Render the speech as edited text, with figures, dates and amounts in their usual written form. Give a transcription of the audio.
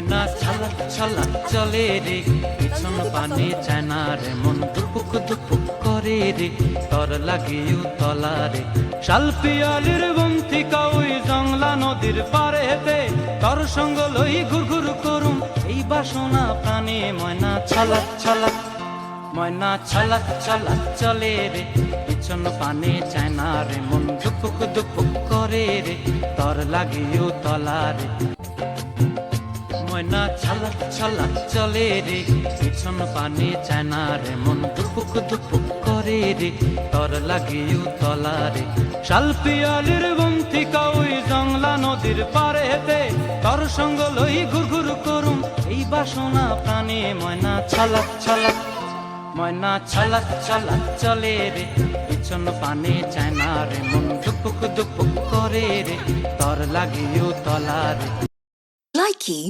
ময়না ছালাক ছালাক চলে রে, পিছন পানে চায় না রে, মন দুপুক দুপুক করে রে, তর লাগিও তলা রে। শাল পিয়ালির বন্তিকা ওই জংলা নদীর পারেতে, তর সঙ্গ লই ঘুর ঘুর করুম এই বাসনা প্রাণে। ময়না ছালাক ছালাক, ময়না ছালাক ছালাক চলে রে, পিছন পানে চায় না রে, মন দুপুক দুপুক করে রে, তর লাগিও তলা রে। ময়না ছালাক ছালাক চলে রে, পিছন পানে চায় না রে, মন দুপুক দুপুক করে রে, তর লাগিও তলা রে। শাল পিয়ালির বন্তিকা ওই জংলা নদীর পারেতে, তর সঙ্গ লই ঘুর ঘুর করুম এই বাসনা প্রাণে। ময়না ছালাক ছালাক, ময়না ছালাক ছালাক চলে রে, পিছন পানে চায় না রে, মন দুপুক দুপুক করে রে, তর লাগিও তলা রে। Likey